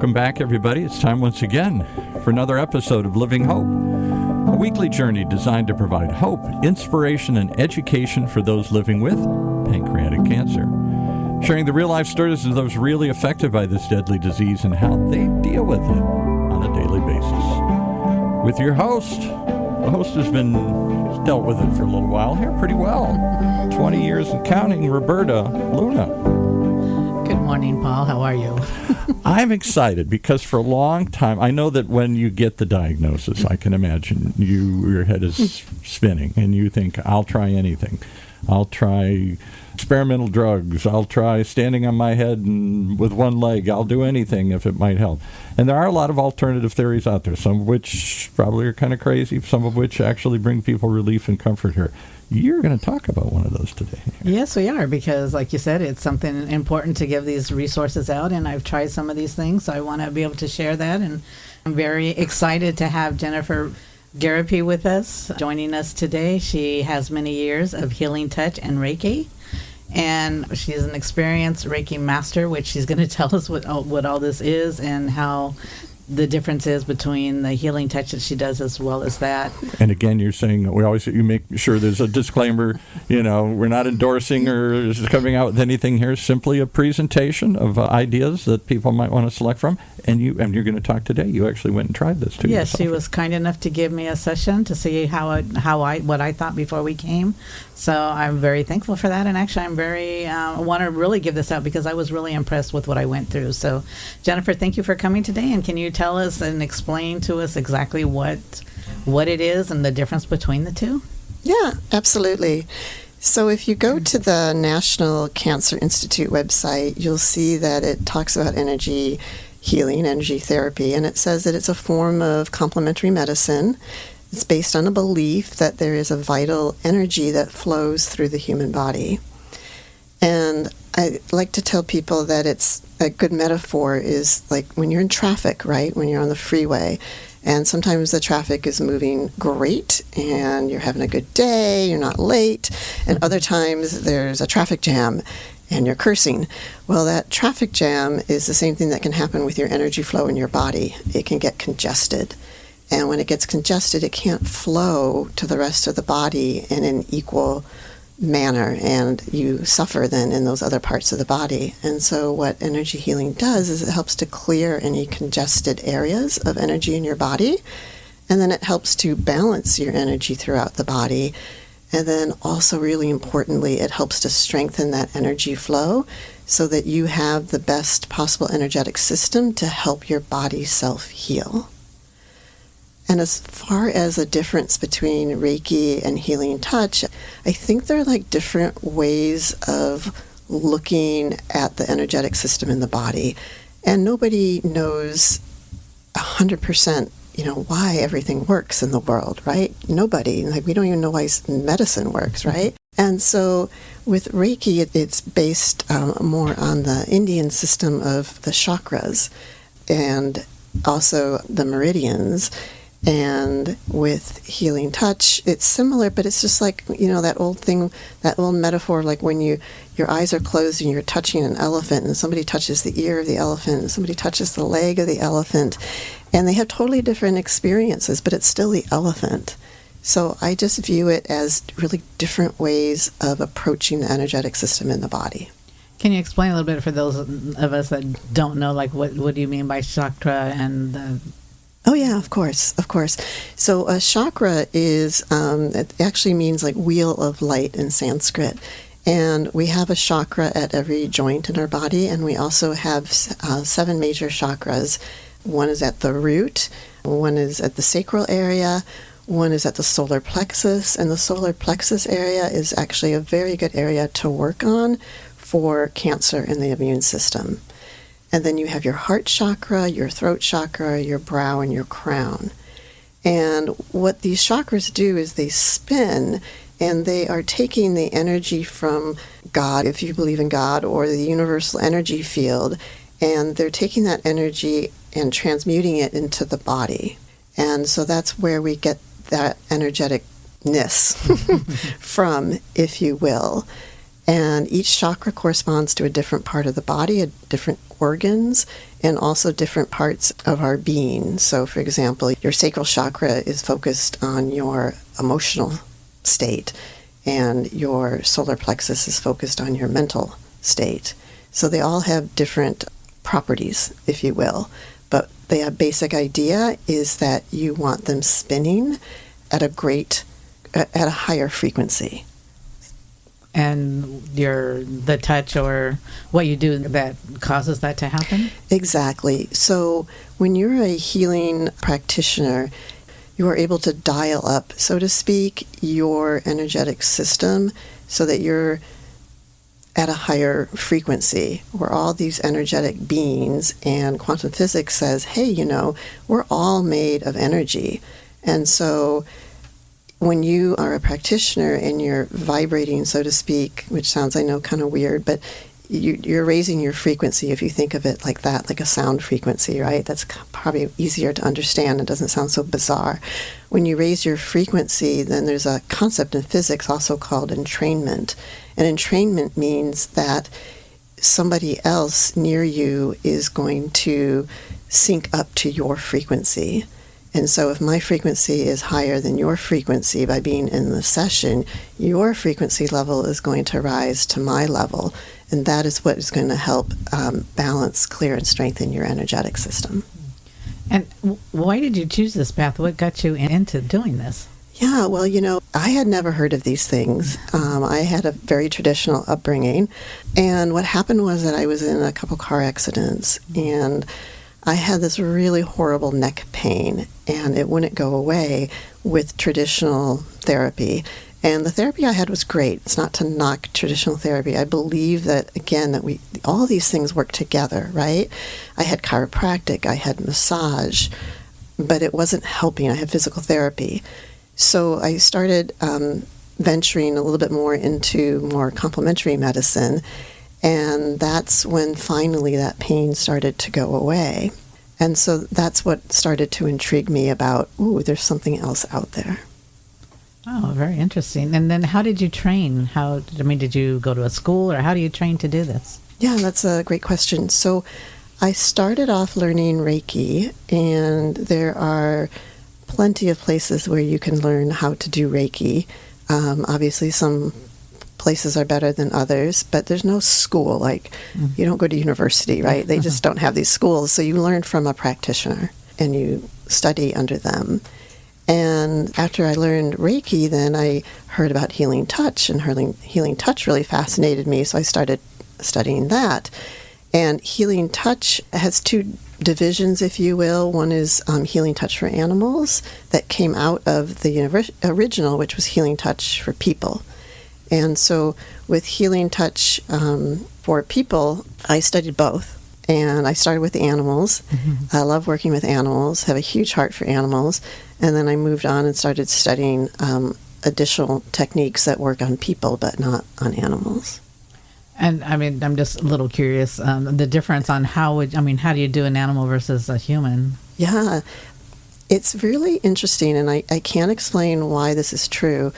Welcome back, everybody. It's time once again for another episode of Living Hope, a weekly journey designed to provide hope, inspiration, and education for those living with pancreatic cancer, sharing the real-life stories of those really affected by this deadly disease and how they deal with it on a daily basis. With your host, the host has dealt with it for a little while here pretty well. 20 years and counting, Roberta Luna. Good morning, Paul. How are you? I'm excited because for a long time, I know that when you get the diagnosis, I can imagine your head is spinning and you think, I'll try anything. I'll try experimental drugs. I'll try standing on my head and with one leg. I'll do anything if it might help. And there are a lot of alternative theories out there, some of which probably are kind of crazy, some of which actually bring people relief and comfort here. You're going to talk about one of those today. Yes, we are, because like you said, it's something important to give these resources out, and I've tried some of these things, so I want to be able to share that, and I'm very excited to have Jennifer Garapi with us, joining us today. She has many years of healing touch and Reiki, and she's an experienced Reiki master, which she's going to tell us what all this is and how the difference is between the healing touch that she does as well as that. And again, you're saying you make sure there's a disclaimer. We're not endorsing or coming out with anything here. Simply a presentation of ideas that people might want to select from. And you're going to talk today. You actually went and tried this too. Yes, she was kind enough to give me a session to see what I thought before we came. So I'm very thankful for that. And actually, I want to really give this out because I was really impressed with what I went through. So, Jennifer, thank you for coming today. And can you tell us and explain to us exactly what it is and the difference between the two? Yeah, absolutely. So if you go to the National Cancer Institute website, you'll see that it talks about energy healing, energy therapy, and it says that it's a form of complementary medicine. It's based on a belief that there is a vital energy that flows through the human body. And I like to tell people that it's a good metaphor is like when you're in traffic, right? When you're on the freeway, and sometimes the traffic is moving great and you're having a good day, you're not late, and other times there's a traffic jam and you're cursing. Well, that traffic jam is the same thing that can happen with your energy flow in your body. It can get congested. And when it gets congested, it can't flow to the rest of the body in an equal manner, and you suffer then in those other parts of the body. And so what energy healing does is it helps to clear any congested areas of energy in your body, and then it helps to balance your energy throughout the body. And then also, really importantly, it helps to strengthen that energy flow so that you have the best possible energetic system to help your body self-heal. And as far as the difference between Reiki and healing touch, I think they're like different ways of looking at the energetic system in the body. And nobody knows 100%, why everything works in the world, right? Nobody. We don't even know why medicine works, right? And so with Reiki, it's based more on the Indian system of the chakras and also the meridians. And with healing touch, it's similar, but it's just like, that old thing, that old metaphor, like when your eyes are closed and you're touching an elephant and somebody touches the ear of the elephant and somebody touches the leg of the elephant, and they have totally different experiences, but it's still the elephant. So I just view it as really different ways of approaching the energetic system in the body. Can you explain a little bit for those of us that don't know, like what do you mean by chakra and the... Oh, yeah, of course. So a chakra is, it actually means like wheel of light in Sanskrit. And we have a chakra at every joint in our body, and we also have 7 major chakras. One is at the root, one is at the sacral area, one is at the solar plexus, and the solar plexus area is actually a very good area to work on for cancer in the immune system. And then you have your heart chakra, your throat chakra, your brow, and your crown. And what these chakras do is they spin, and they are taking the energy from God, if you believe in God, or the universal energy field, and they're taking that energy and transmuting it into the body. And so that's where we get that energeticness from, if you will. And each chakra corresponds to a different part of the body, different organs, and also different parts of our being. So, for example, your sacral chakra is focused on your emotional state, and your solar plexus is focused on your mental state. So they all have different properties, if you will. But the basic idea is that you want them spinning at a higher frequency. And the touch or what you do that causes that to happen? Exactly. So when you're a healing practitioner, you are able to dial up, so to speak, your energetic system so that you're at a higher frequency. We're all these energetic beings, and quantum physics says, hey, we're all made of energy. And so when you are a practitioner and you're vibrating, so to speak, which sounds, I know, kind of weird, but you're raising your frequency, if you think of it like that, like a sound frequency, right? That's probably easier to understand. It doesn't sound so bizarre. When you raise your frequency, then there's a concept in physics also called entrainment. And entrainment means that somebody else near you is going to sync up to your frequency. And so if my frequency is higher than your frequency by being in the session, your frequency level is going to rise to my level. And that is what is going to help balance, clear, and strengthen your energetic system. And why did you choose this path? What got you into doing this? Yeah, well, I had never heard of these things. I had a very traditional upbringing. And what happened was that I was in a couple car accidents, and I had this really horrible neck pain, and it wouldn't go away with traditional therapy. And the therapy I had was great. It's not to knock traditional therapy. I believe that, again, that all these things work together, right? I had chiropractic, I had massage, but it wasn't helping. I had physical therapy. So I started venturing a little bit more into more complementary medicine, and that's when finally that pain started to go away. And so that's what started to intrigue me about, there's something else out there. Oh, very interesting. And then how did you train? Did you go to a school, or how do you train to do this? Yeah, that's a great question. So I started off learning Reiki, and there are plenty of places where you can learn how to do Reiki. Obviously, some places are better than others, but there's no school. You don't go to university, right? They just don't have these schools. So you learn from a practitioner, and you study under them. And after I learned Reiki, then I heard about healing touch, and healing touch really fascinated me, so I started studying that. And healing touch has two divisions, if you will. One is healing touch for animals that came out of the original, which was healing touch for people. And so with healing touch for people, I studied both. And I started with the animals. Mm-hmm. I love working with animals, have a huge heart for animals. And then I moved on and started studying additional techniques that work on people but not on animals. And I'm just a little curious, the difference on how do you do an animal versus a human? Yeah, it's really interesting, and I can't explain why this is true,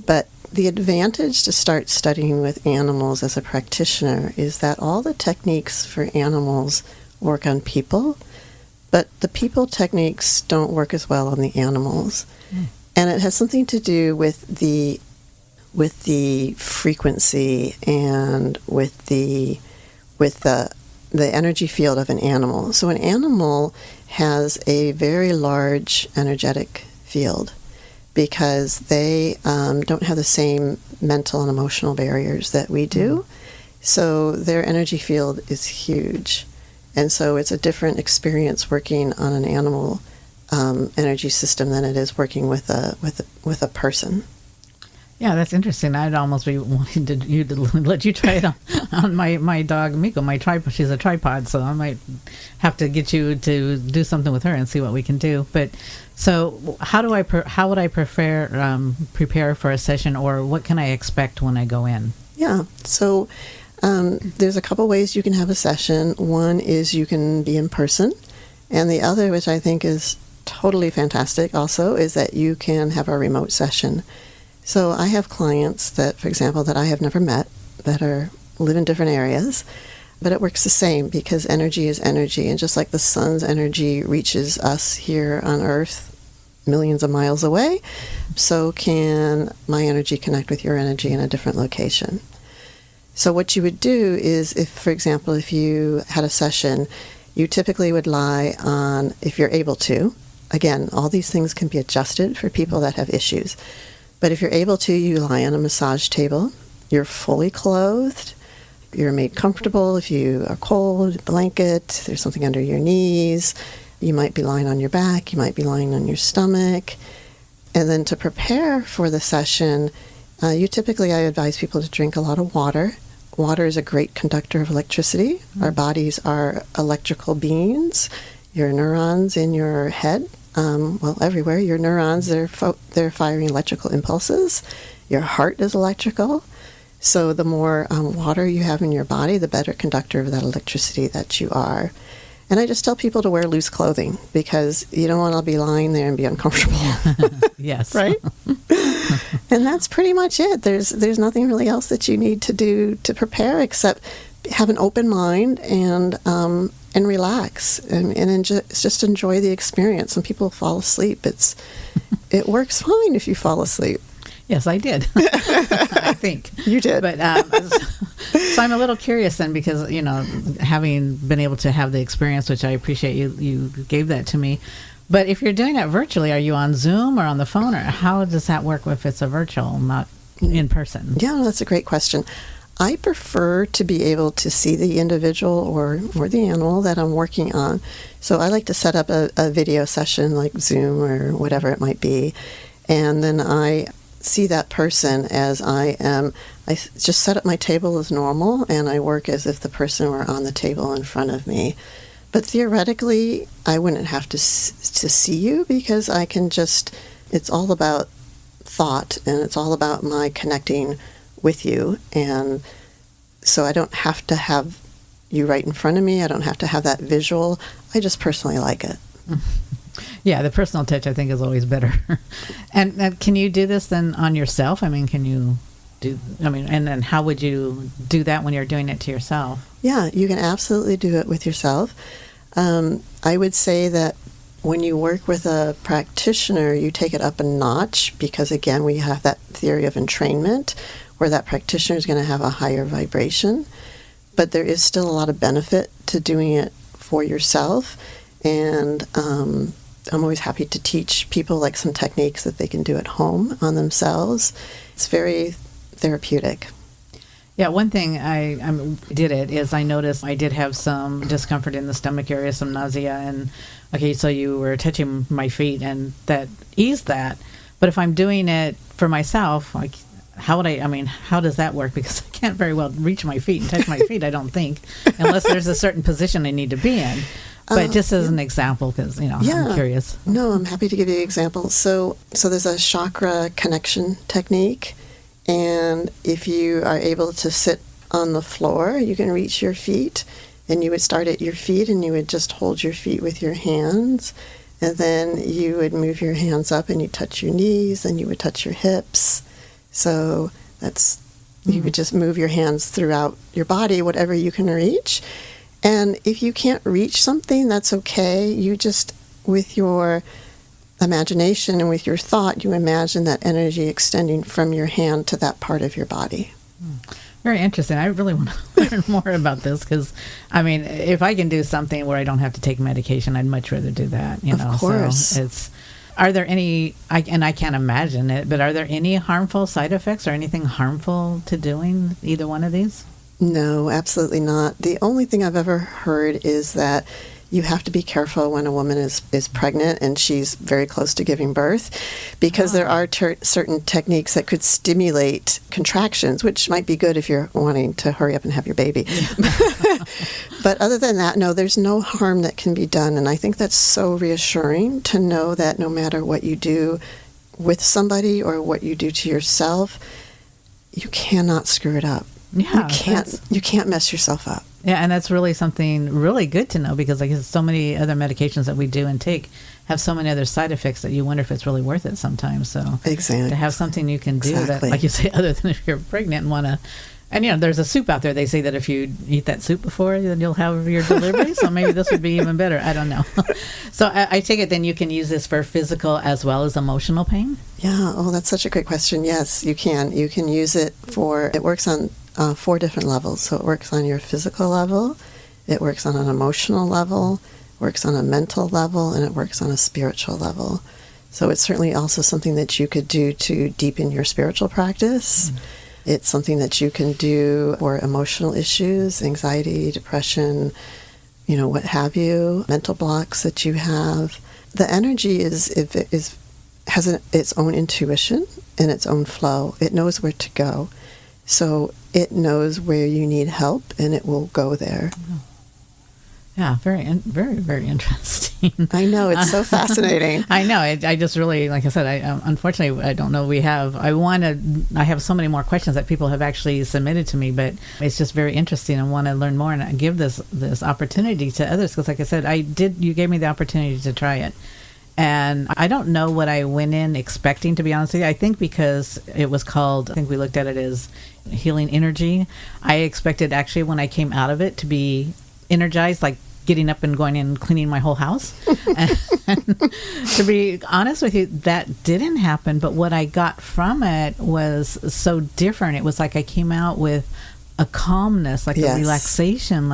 but the advantage to start studying with animals as a practitioner is that all the techniques for animals work on people, but the people techniques don't work as well on the animals. Mm. And it has something to do with the frequency and with the energy field of an animal. So an animal has a very large energetic field, because they don't have the same mental and emotional barriers that we do. So their energy field is huge. And so it's a different experience working on an animal energy system than it is working with a person. Yeah, that's interesting. I'd almost be wanting to let you try it on my dog Miko, my tripod. She's a tripod, so I might have to get you to do something with her and see what we can do. But so, how would I prepare for a session, or what can I expect when I go in? Yeah, so there's a couple ways you can have a session. One is you can be in person, and the other, which I think is totally fantastic also, is that you can have a remote session. So I have clients that, for example, that I have never met, live in different areas. But it works the same because energy is energy. And just like the sun's energy reaches us here on Earth millions of miles away, so can my energy connect with your energy in a different location. So what you would do is, if, for example, if you had a session, you typically would lie on, if you're able to, again, all these things can be adjusted for people that have issues. But if you're able to, you lie on a massage table. You're fully clothed. You're made comfortable. If you are cold, blanket, there's something under your knees. You might be lying on your back. You might be lying on your stomach. And then to prepare for the session, I advise people to drink a lot of water. Water is a great conductor of electricity. Mm-hmm. Our bodies are electrical beings. Your neurons in your head, everywhere, your neurons, they're firing electrical impulses. Your heart is electrical. So the more water you have in your body, the better conductor of that electricity that you are. And I just tell people to wear loose clothing because you don't want to be lying there and be uncomfortable. Yes. Right? And that's pretty much it. There's nothing really else that you need to do to prepare except have an open mind and relax and just enjoy the experience. Some people fall asleep. It works fine if you fall asleep. Yes, I did. I think. You did. But so I'm a little curious then because, having been able to have the experience, which I appreciate you gave that to me. But if you're doing it virtually, are you on Zoom or on the phone? Or how does that work if it's a virtual, not in person? Yeah, that's a great question. I prefer to be able to see the individual or the animal that I'm working on. So I like to set up a video session like Zoom or whatever it might be. And then I see that person as I am. I just set up my table as normal, and I work as if the person were on the table in front of me. But theoretically, I wouldn't have to see you because I can just, it's all about thought, and it's all about my connecting with you. And so I don't have to have you right in front of me. I don't have to have that visual. I just personally like it. Yeah, the personal touch, I think, is always better. And can you do this then on yourself? I mean, and then how would you do that when you're doing it to yourself? Yeah, you can absolutely do it with yourself. I would say that when you work with a practitioner, you take it up a notch because, again, we have that theory of entrainment where that practitioner is going to have a higher vibration. But there is still a lot of benefit to doing it for yourself. And I'm always happy to teach people like some techniques that they can do at home on themselves. It's very therapeutic. Yeah, one thing I did it is I noticed I did have some discomfort in the stomach area, some nausea, and okay, so you were touching my feet and that eased that. But if I'm doing it for myself, like how does that work? Because I can't very well reach my feet and touch my feet, I don't think, unless there's a certain position I need to be in. But just as an example, because, I'm curious. No, I'm happy to give you an example. So there's a chakra connection technique. And if you are able to sit on the floor, you can reach your feet. And you would start at your feet and you would just hold your feet with your hands. And then you would move your hands up and you touch your knees and you would touch your hips. So you would just move your hands throughout your body, whatever you can reach. And if you can't reach something, that's okay. You just, with your imagination and with your thought, you imagine that energy extending from your hand to that part of your body. Very interesting. I really want to learn more about this because, if I can do something where I don't have to take medication, I'd much rather do that. Of course. So are there any, and I can't imagine it, but are there any harmful side effects or anything harmful to doing either one of these? No, absolutely not. The only thing I've ever heard is that you have to be careful when a woman is pregnant and she's very close to giving birth because there are certain techniques that could stimulate contractions, which might be good if you're wanting to hurry up and have your baby. But other than that, no, there's no harm that can be done. And I think that's so reassuring to know that no matter what you do with somebody or what you do to yourself, you cannot screw it up. Yeah, you can't mess yourself up. Yeah, and that's really something really good to know because like so many other medications that we do and take have so many other side effects that you wonder if it's really worth it sometimes. So exactly. To have something you can do that, like you say, other than if you're pregnant and want to And, there's a soup out there. They say that if you eat that soup before, then you'll have your delivery. So maybe this would be even better. I don't know. So I take it then you can use this for physical as well as emotional pain? Yeah. Oh, that's such a great question. Yes, you can. You can use it it works on 4 different levels. So it works on your physical level, it works on an emotional level, works on a mental level, and it works on a spiritual level. So it's certainly also something that you could do to deepen your spiritual practice. It's something that you can do for emotional issues, anxiety, depression, what have you, mental blocks that you have. The energy has its own intuition and its own flow. It knows where to go. So it knows where you need help, and it will go there. Yeah, very, very interesting. I know, it's so fascinating. I know. I just really, like I said, unfortunately, I don't know. I have so many more questions that people have actually submitted to me, but it's just very interesting. I want to learn more and give this opportunity to others because, like I said, you gave me the opportunity to try it. And I don't know what I went in expecting, to be honest with you. I think because it was called, I think we looked at it as healing energy. I expected actually when I came out of it to be energized, like getting up and going in and cleaning my whole house. And to be honest with you, that didn't happen. But what I got from it was so different. It was like I came out with a calmness, like a relaxation,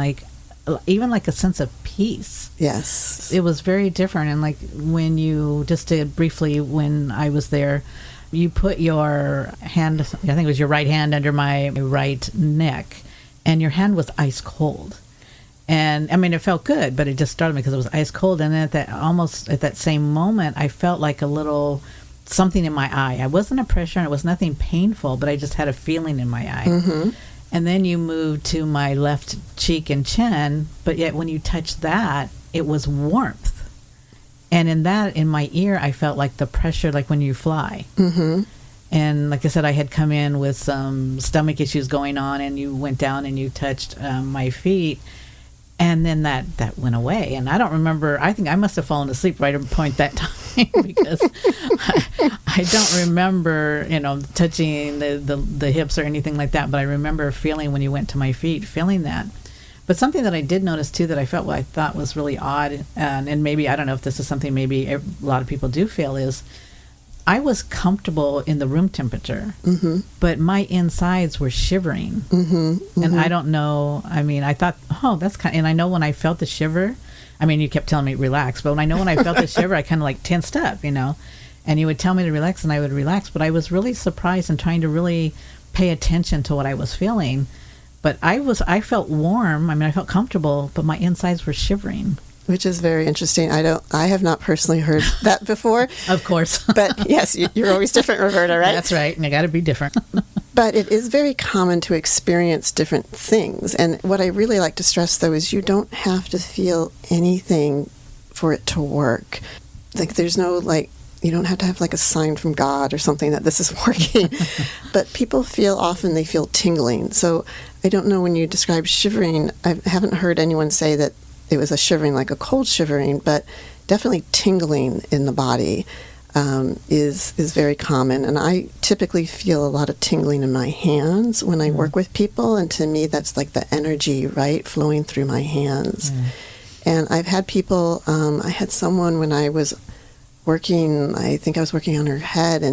even like a sense of peace. Yes. It was very different. And like when you just did briefly when I was there, you put your hand, I think it was your right hand under my right neck, and your hand was ice cold. And I mean, it felt good, but it just startled me because it was ice cold. And then at that same moment, I felt like a little something in my eye. I wasn't a pressure, and it was nothing painful, but I just had a feeling in my eye. Mm-hmm. And then you moved to my left cheek and chin, but yet when you touched that, it was warmth. And in my ear, I felt like the pressure, like when you fly. Mm-hmm. And like I said, I had come in with some stomach issues going on, and you went down and you touched my feet. And then that went away. And I don't remember, I think I must have fallen asleep right at the point that time because I don't remember, touching the hips or anything like that. But I remember feeling when you went to my feet, feeling that. But something that I did notice too that I thought was really odd, and maybe, I don't know if this is something maybe a lot of people do feel, is I was comfortable in the room temperature, mm-hmm. but my insides were shivering. Mm-hmm. Mm-hmm. And I don't know, I mean, I thought, that's kind of, and I know when I felt the shiver, I mean, you kept telling me relax, but when I know when I felt the shiver, I kind of like tensed up, and you would tell me to relax and I would relax, but I was really surprised and trying to really pay attention to what I was feeling. But I felt warm, I felt comfortable, but my insides were shivering. Which is very interesting. I have not personally heard that before. Of course. But yes, you're always different, Roberta, right? That's right. And I got to be different. But it is very common to experience different things. And what I really like to stress, though, is you don't have to feel anything for it to work. Like there's no, you don't have to have a sign from God or something that this is working. But people often they feel tingling. So I don't know, when you describe shivering, I haven't heard anyone say that it was a shivering like a cold shivering, but definitely tingling in the body is very common. And I typically feel a lot of tingling in my hands when I work with people, and to me that's like the energy, right, flowing through my hands. And I've had people, I had someone when I was working, I think I was working on her head,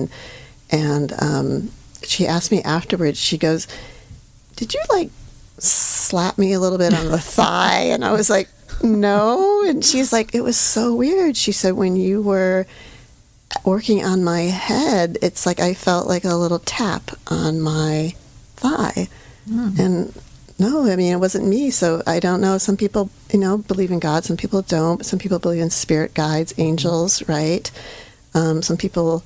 and she asked me afterwards, she goes, "Did you slap me a little bit on the thigh?" And I was like, "No." And she's like, "It was so weird." She said, "When you were working on my head, it's like I felt like a little tap on my thigh." And no, it wasn't me. So I don't know. Some people, believe in God. Some people don't. Some people believe in spirit guides, angels, right? Some people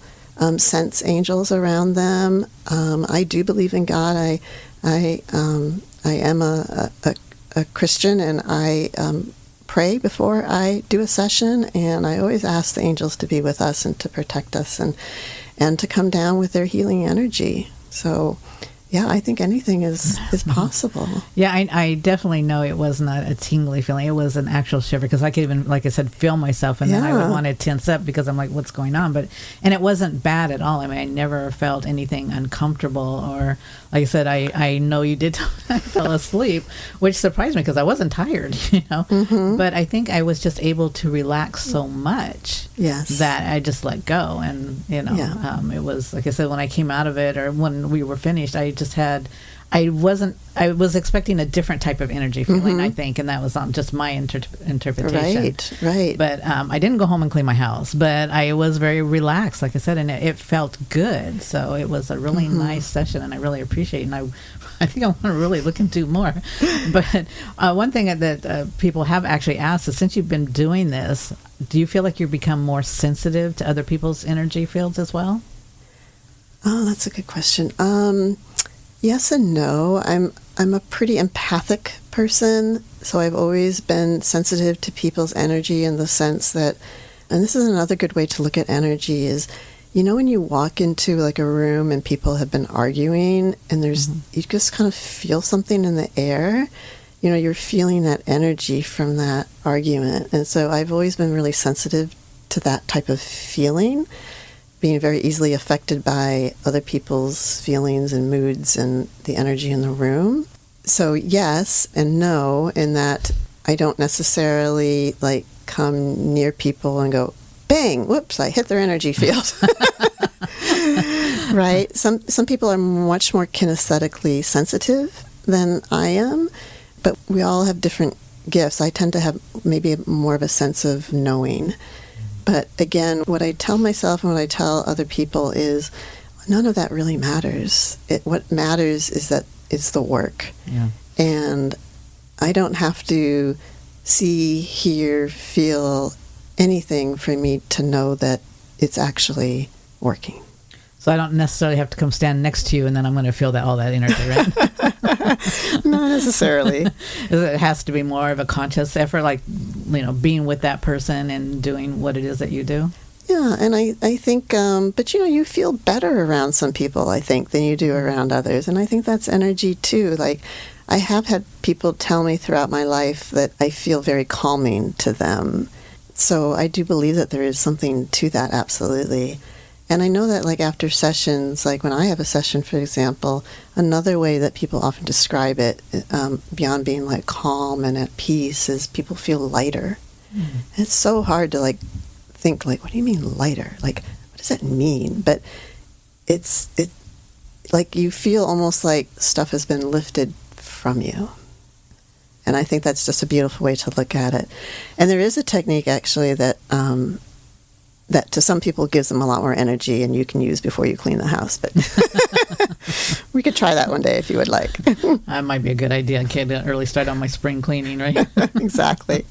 sense angels around them. I do believe in God. I am a Christian, and I pray before I do a session, and I always ask the angels to be with us and to protect us and to come down with their healing energy. So yeah, I think anything is possible. Yeah, I definitely know it was not a tingly feeling. It was an actual shiver, because I could even, like I said, feel myself, and then I would want to tense up because I'm like, what's going on? And it wasn't bad at all. I mean, I never felt anything uncomfortable, or like I said, I know you did tell me I fell asleep, which surprised me because I wasn't tired, Mm-hmm. But I think I was just able to relax so much that I just let go. And, it was, like I said, when I came out of it, or when we were finished, I was expecting a different type of energy feeling, I think, and that was just my interpretation. Right. But I didn't go home and clean my house, but I was very relaxed, like I said, and it felt good. So it was a really nice session, and I really appreciate it. And I think I want to really look into more. But one thing that people have actually asked is, since you've been doing this, do you feel like you've become more sensitive to other people's energy fields as well? Oh, that's a good question. Yes and no. I'm a pretty empathic person, so I've always been sensitive to people's energy, in the sense that, and this is another good way to look at energy, is, when you walk into like a room and people have been arguing, and you just kind of feel something in the air, you're feeling that energy from that argument. And so I've always been really sensitive to that type of feeling, being very easily affected by other people's feelings and moods and the energy in the room. So yes and no, in that I don't necessarily like come near people and go, bang, whoops, I hit their energy field. Right? Some people are much more kinesthetically sensitive than I am, but we all have different gifts. I tend to have maybe more of a sense of knowing. But again, what I tell myself and what I tell other people is, none of that really matters. What matters is that it's the work. Yeah. And I don't have to see, hear, feel anything for me to know that it's actually working. So I don't necessarily have to come stand next to you and then I'm going to feel all that energy, right? Not necessarily. It has to be more of a conscious effort, like, being with that person and doing what it is that you do. Yeah, and I think, but you feel better around some people, I think, than you do around others. And I think that's energy too. Like, I have had people tell me throughout my life that I feel very calming to them. So I do believe that there is something to that, absolutely. And I know that, like, after sessions, like when I have a session, for example, another way that people often describe it, beyond being like calm and at peace, is people feel lighter. It's so hard to think what do you mean lighter? Like, what does that mean? But it's like you feel almost like stuff has been lifted from you. And I think that's just a beautiful way to look at it. And there is a technique actually that that to some people gives them a lot more energy, and you can use before you clean the house. But we could try that one day if you would like. That might be a good idea. I can't early start on my spring cleaning, right? Exactly.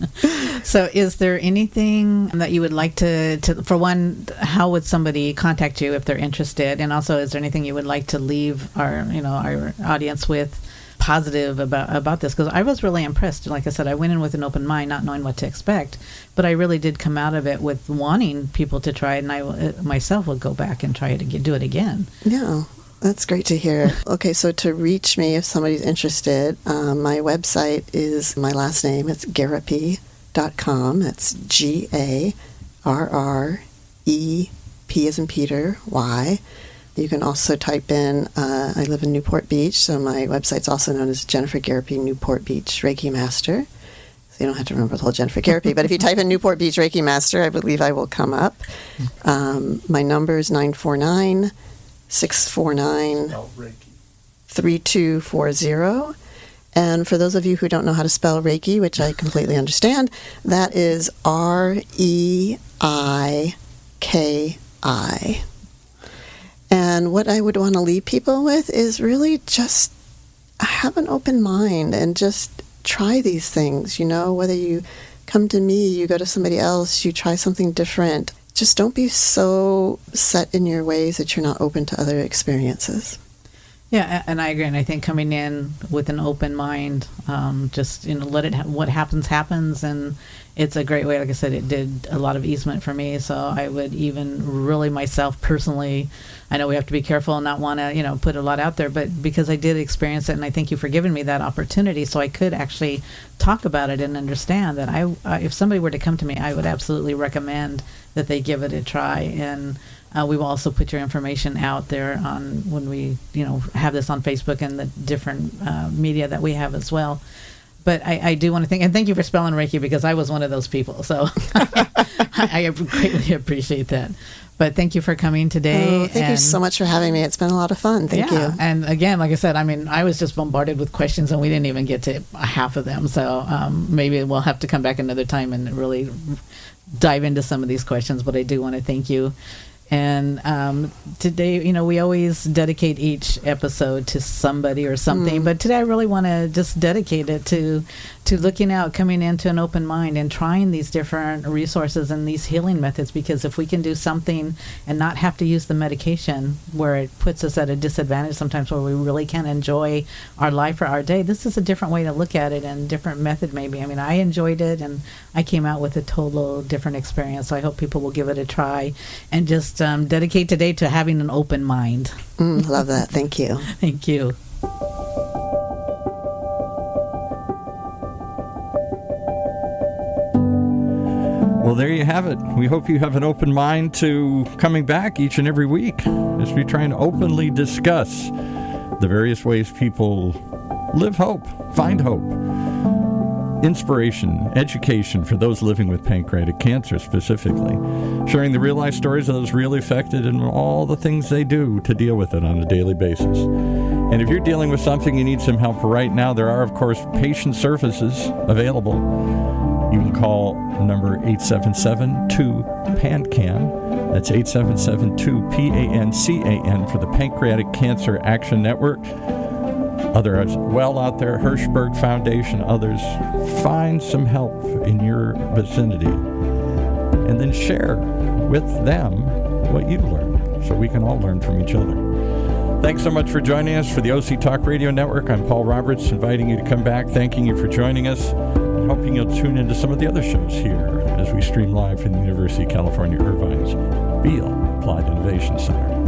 So is there anything that you would like to, for one, how would somebody contact you if they're interested? And also, is there anything you would like to leave our audience with, positive about this? Because I was really impressed. Like I said, I went in with an open mind, not knowing what to expect, but I really did come out of it with wanting people to try it, and I myself would go back and try it again, do it again. Yeah, that's great to hear. Okay, so to reach me, if somebody's interested, my website is my last name. It's Garrepy.com. It's GARREP as in Peter, Y. You can also type in, I live in Newport Beach, so my website's also known as Jennifer Garrepy Newport Beach Reiki Master. So you don't have to remember the whole Jennifer Garrepy, but if you type in Newport Beach Reiki Master, I believe I will come up. My number is 949-649-3240. And for those of you who don't know how to spell Reiki, which I completely understand, that is REIKI. And what I would want to leave people with is really just have an open mind and just try these things. Whether you come to me, you go to somebody else, you try something different. Just don't be so set in your ways that you're not open to other experiences. Yeah, and I agree. And I think coming in with an open mind, just let it what happens happens, and it's a great way. Like I said, it did a lot of easement for me. So I would even really myself personally, I know we have to be careful and not want to put a lot out there, but because I did experience it, and I thank you for giving me that opportunity, so I could actually talk about it and understand that if somebody were to come to me, I would absolutely recommend that they give it a try. And we will also put your information out there on when we, have this on Facebook and the different media that we have as well. But I do want to thank you for spelling Reiki, because I was one of those people. So I greatly appreciate that. But thank you for coming today. Oh, thank you so much for having me. It's been a lot of fun. Thank you. And again, like I said, I was just bombarded with questions, and we didn't even get to half of them. So maybe we'll have to come back another time and really dive into some of these questions. But I do want to thank you. And today, we always dedicate each episode to somebody or something. But today I really want to just dedicate it to looking out, coming into an open mind, and trying these different resources and these healing methods. Because if we can do something and not have to use the medication, where it puts us at a disadvantage sometimes, where we really can enjoy our life or our day, this is a different way to look at it, and different method maybe. I mean, I enjoyed it, and I came out with a total different experience. So I hope people will give it a try, and just dedicate today to having an open mind. Love that. Thank you. Thank you. Well, there you have it. We hope you have an open mind to coming back each and every week as we try and openly discuss the various ways people live hope, find hope, inspiration, education for those living with pancreatic cancer specifically, sharing the real life stories of those really affected and all the things they do to deal with it on a daily basis. And if you're dealing with something you need some help right now, there are, of course, patient services available. You can call number 877-2-PANCAN. That's 877-2-PANCAN for the Pancreatic Cancer Action Network. Others well out there, Hirschberg Foundation, others. Find some help in your vicinity, and then share with them what you've learned, so we can all learn from each other. Thanks so much for joining us for the OC Talk Radio Network. I'm Paul Roberts, inviting you to come back, thanking you for joining us, and hoping you'll tune into some of the other shows here as we stream live from the University of California, Irvine's Beale Applied Innovation Center.